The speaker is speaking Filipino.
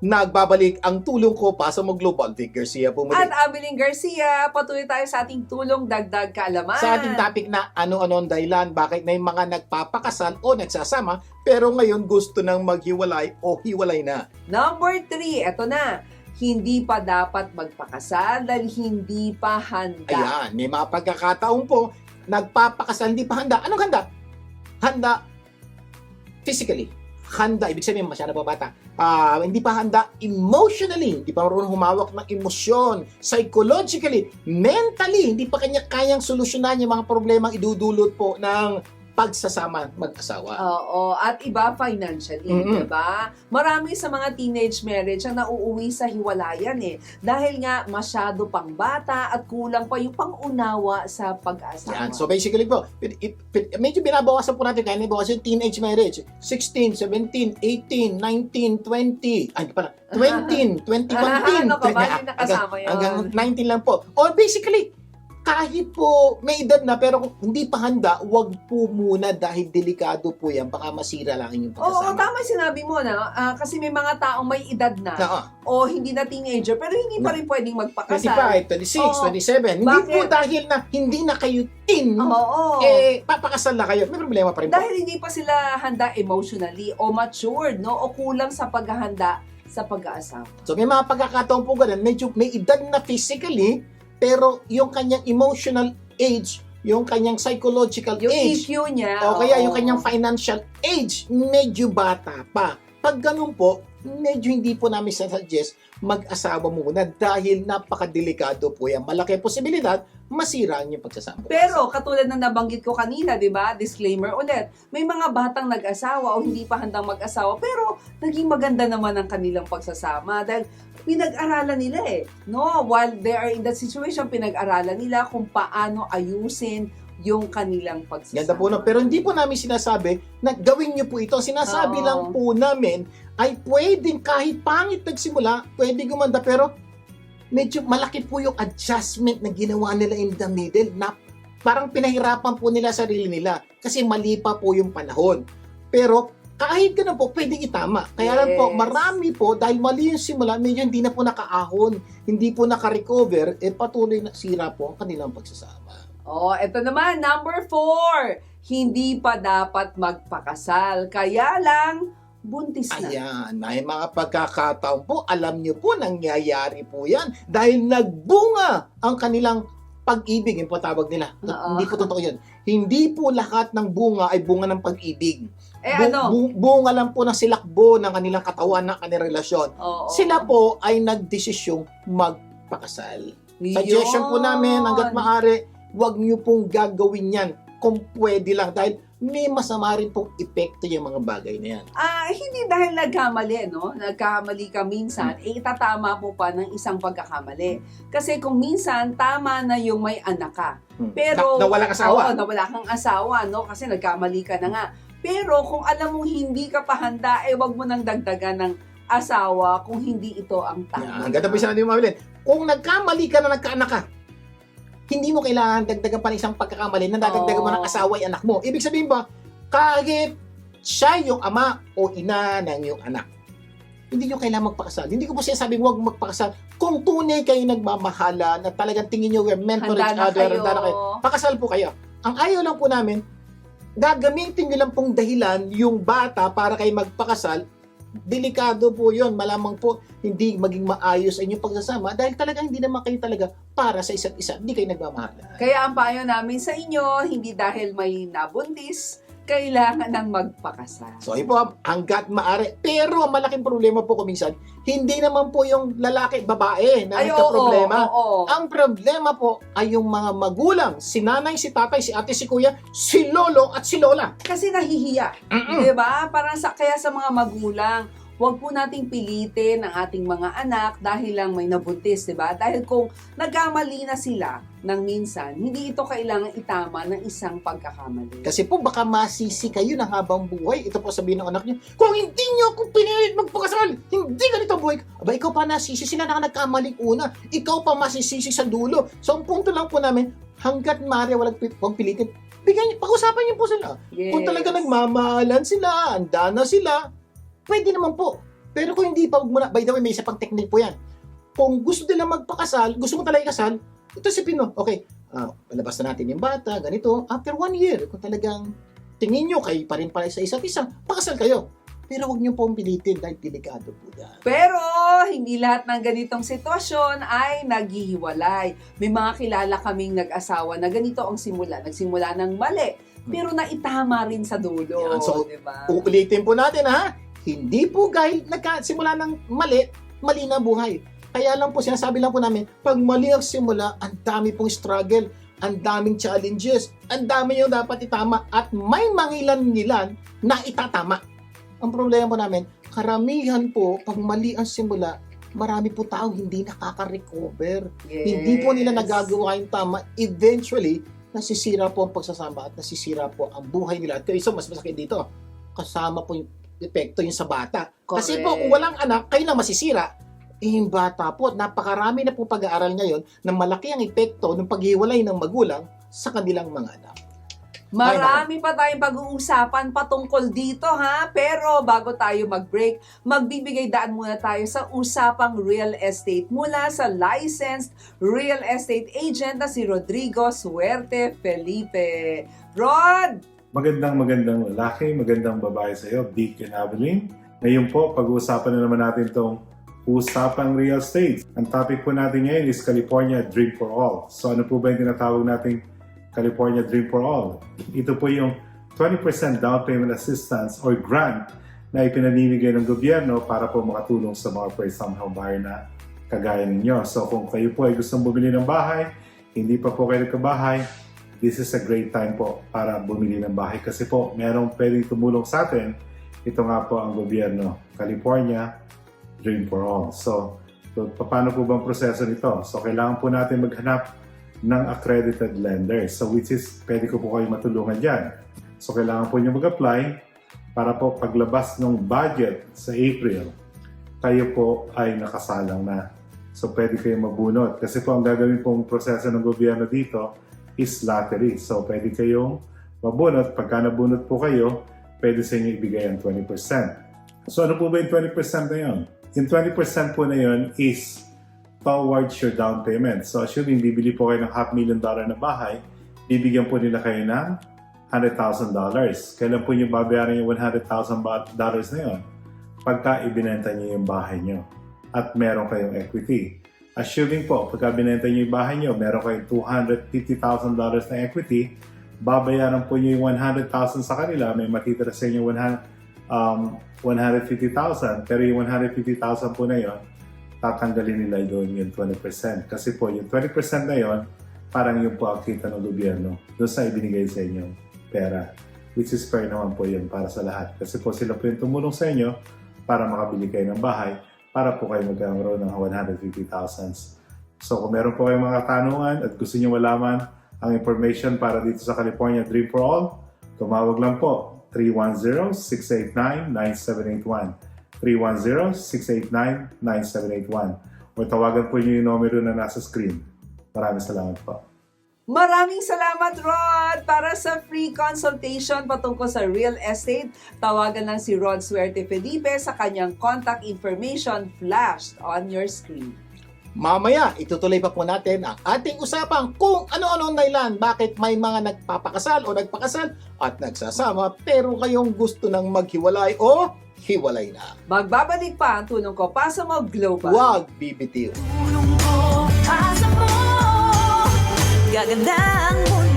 Nagbabalik ang tulong ko para sa mga global. Vic Garcia po muli. At Abiling Garcia, patuloy tayo sa ating tulong dagdag kaalaman. Sa ating topic na ano-ano ang dahilan, bakit may mga nagpapakasal o nagsasama, pero ngayon gusto nang maghiwalay o hiwalay na. Number 3, eto na. Hindi pa dapat magpakasal dahil hindi pa handa. Ayan, may mga pagkakataon po, nagpapakasal, hindi pa handa. Anong handa? Handa physically. Handa, ibig sabihin masyado pa bata. Hindi pa handa emotionally, hindi pa marunong humawak ng emosyon, psychologically, mentally, hindi pa kanya kayang solusyonan yung mga problemang idudulot po ng pagsasama mag-asawa. Oo, at iba financially, diba? Marami sa mga teenage marriage ang nauuwi sa hiwalayan dahil nga masyado pang bata at kulang pa yung pangunawa sa pag-asawa. Yan. So basically po, medyo binabawasan po natin kaya yung teenage marriage. 16, 17, 18, 19, 20, ay pala, 20, 21, Ano ka ba? Hindi nakasama yun. hanggang 19 lang po. Or basically, kahit po may edad na pero kung hindi pa handa, wag po muna dahil delikado po yan. Baka masira lang inyong Oo, pagkasama. tama yung sinabi mo na. Kasi may mga taong may edad na o hindi na teenager pero hindi pa rin pwedeng magpakasal. 25, 26, Oo. 27. Hindi Bakit? po dahil na hindi na kayo teen, Oo. papakasal na kayo. May problema pa rin po. Dahil hindi pa sila handa emotionally o matured, no? O kulang sa paghahanda sa pag-aasawa. So may mga pagkakataon po ganun, medyo may edad na physically, pero yung kanyang emotional age, yung kanyang psychological Yung age, EQ niya. o kaya oo. yung kanyang financial age, medyo bata pa. Pag ganun po, medyo hindi po namin suggest mag-asawa muna dahil napakadelikado po yan. Malaki posibilidad masira ang yung pagsasama. Pero katulad ng nabanggit ko kanina, 'di ba? Disclaimer ulit. May mga batang nag-asawa o hindi pa handang mag-asawa pero naging maganda naman ang kanilang pagsasama dahil pinag-aralan nila no? While they are in that situation, pinag-aralan nila kung paano ayusin yung kanilang pagsasama. Ganda po, no? Pero hindi po namin sinasabi na gawin niyo po ito. Sinasabi Oo. lang po namin ay pwedeng kahit pangit nagsimula, pwede gumanda pero medyo malaki po yung adjustment na ginawa nila in the middle na parang pinahirapan po nila sarili nila kasi mali pa po yung panahon. Pero kahit ganun po, pwedeng itama. Kaya lang po, Yes. marami po, dahil mali yung simula, medyo hindi na po nakaahon, hindi po naka-recover, patuloy na sira po ang kanilang pagsasama. Oh, eto naman, number 4. Hindi pa dapat magpakasal. Kaya lang, buntis na. Ayan, may mga pagkakataon po, alam niyo po, nangyayari po yan dahil nagbunga ang kanilang pag-ibig, yung po tawag nila. Oo. Hindi po totoo yun. Hindi po lahat ng bunga ay bunga ng pag-ibig. Ano? Bunga lang po ng silakbo ng kanilang katawan, ng kanilang relasyon. Oo. Sila po ay nagdesisyong magpakasal. Suggestion po namin, hanggat maaari, huwag niyo pong gagawin yan kung pwede lang dahil may masama rin pong epekto yung mga bagay na yan. Hindi dahil nagkamali, no? Nagkamali ka minsan, itatama mo pa ng isang pagkakamali. Kasi kung minsan, tama na yung may anak ka. Pero, na walang asawa. Oo, na wala kang asawa, no? Kasi nagkamali ka na nga. Pero kung alam mong hindi ka pa handa, wag mo nang dagdagan ng asawa kung hindi ito ang tama. Ang ganda po yung sinabi mo, Marilyn. Kung nagkamali ka na nagkaanak ka, hindi mo kailangan dagdagan pa ng isang pagkakamali na dadagdagan mo ng asawa ay anak mo. Ibig sabihin ba, kahit siya yung ama o ina ng iyong anak, hindi nyo kailangan magpakasal. Hindi ko po sinasabing huwag magpakasal. Kung tunay kayo nagmamahala na talagang tingin nyo we're meant for each Handa na other, kayo. handa na kayo, pakasal po kayo. Ang ayaw lang po namin, gagamitin nyo lang pong dahilan yung bata para kayo magpakasal. Delikado po yun. Malamang po hindi maging maayos ang inyong pagsasama dahil talagang hindi naman kayo talaga para sa isa't isa. Hindi kayo nagmamahala. Kaya ang payo namin sa inyo, hindi dahil may nabuntis, kailangan ng magpakasal. So, ayun po, hanggat maaari. Pero ang malaking problema po kuminsan, hindi naman po yung lalaki, babae na nagka-problema. Oo. Ang problema po ay yung mga magulang, si nanay, si tatay, si ate, si kuya, si lolo at si lola. Kasi nahihiya. Mm-mm. 'Di ba? Parang kaya sa mga magulang, huwag po nating pilitin ang ating mga anak dahil lang may nabuntis, 'di ba? Dahil kung nagkamali na sila ng minsan, hindi ito kailangan itama ng isang pagkakamali. Kasi po baka masisi kayo ng habang buhay. Ito po sabihin ng anak niyo, kung hindi niyo ako pinilit magpakasal, hindi ganito buhay. Aba, ikaw pa nasisi. Sila na nagkamali una. Ikaw pa masisisi sa dulo. So, ang punto lang po namin, hanggat maaari huwag pilitin, bigyan niyo, pag-usapan niyo po sila. Yes. Kung talaga nagmamahalan sila, handa na sila, pwede naman po. Pero kung hindi pa, huwag mo na, by the way, may isa pang technique po yan. Kung gusto nila magpakasal, gusto mo talaga ikasal, ito si Pino, okay, palabas na natin yung bata, ganito, after 1 year, kung talagang tingin nyo kayo pa rin pala sa isa't isa, pakasal kayo. Pero huwag nyo pong pilitin dahil delikado po yan. Pero hindi lahat ng ganitong sitwasyon ay naghihiwalay. May mga kilala kaming nag-asawa na ganito ang simula. Nagsimula ng mali, pero naitama rin sa dulo. Yan. So, diba? uulitin po natin ha, hindi po dahil nagkasimula ng mali na buhay. Kaya lang po, sinasabi lang po namin, pag mali ang simula, ang dami pong struggle, ang daming challenges, ang dami yung dapat itama, at may mangilan-ngilan na itatama. Ang problema po namin, karamihan po, pag mali ang simula, marami po tao hindi nakaka-recover. Yes. Hindi po nila nagagawa yung tama. Eventually, nasisira po ang pagsasama at nasisira po ang buhay nila. At kaya isa, mas masakit dito, kasama po yung epekto yung sa bata. Kasi po, kung walang anak, kayo na masisira. Yung bata po, napakarami na po pag-aaral ngayon na malaki ang epekto ng paghiwalay ng magulang sa kanilang mga anak. Marami pa tayong pag-uusapan patungkol dito ha. Pero bago tayo mag-break, magbibigay daan muna tayo sa usapang real estate mula sa licensed real estate agent na si Rodrigo Suerte Felipe. Rod! Magandang lalaki, magandang babae sa iyo, Dick and Evelyn. Ngayon po, pag-uusapan na naman natin itong usapang real estate. Ang topic po natin ngayon is California Dream for All. So ano po ba yung tinatawag nating California Dream for All? Ito po yung 20% down payment assistance or grant na ipinamimigay ng gobyerno para po makatulong sa mga first-time home buyer na kagaya ninyo. So kung kayo po ay gustong bumili ng bahay, hindi pa po kayo nagkabahay, this is a great time po para bumili ng bahay kasi po merong pwedeng tumulong sa atin. Ito nga po ang gobyerno, California Dream for All. So paano po bang proseso nito? So kailangan po natin maghanap ng accredited lender. So which is, pwede ko po kayo matulungan dyan. So kailangan po nyo mag-apply para po paglabas ng budget sa April, kayo po ay nakasalang na. So pwede kayo mabunot. Kasi po ang gagawin pong proseso ng gobyerno dito is lottery. So pwede kayong mabunot. Pagka nabunot po kayo, pwede sa inyo ibigay ang 20%. So ano po ba yung 20% na yun? Yung 20% po na yun is towards your down payment. So assuming bibili po kayo ng $500,000 na bahay, bibigyan po nila kayo ng $100,000. Kailan po nyo babayaran yung $100,000 na yun? Pagka ibinenta nyo yung bahay nyo at meron kayong equity. Assuming po, pagka binenta nyo yung bahay nyo, meron kayong $250,000 na equity, babayaran po nyo yung $100,000 sa kanila, may matitira sa inyo $150,000, pero yung $150,000 po na yun, tatanggalin nila doon yung 20%. Kasi po yung 20% na yun, parang yung po ang kita ng gobyerno doon sa ibinigay sa inyong pera. Which is fair naman po yun para sa lahat. Kasi po sila po yung tumulong sa inyo para makabili kayo ng bahay para po kayo magkaroon ng 150,000. So kung meron po kayong mga tanungan at gusto nyo malaman ang information para dito sa California Dream for All, tumawag lang po 310-689-9781. 310-689-9781 o tawagan po niyo yung numero na nasa screen. Maraming salamat po. Maraming salamat, Rod! Para sa free consultation patungkol sa real estate, tawagan lang si Rod Suerte Felipe sa kanyang contact information flashed on your screen. Mamaya, itutuloy pa po natin ang ating usapang kung ano-ano dahilan bakit may mga nagpapakasal o nagpakasal at nagsasama pero kayong gusto ng maghiwalay o hiwalay na. Magbabalik pa ang Tulong Ko Pasa Mo Global. Huwag bibitiw. Tulong ko, pasa mo, gaganda ang mundo.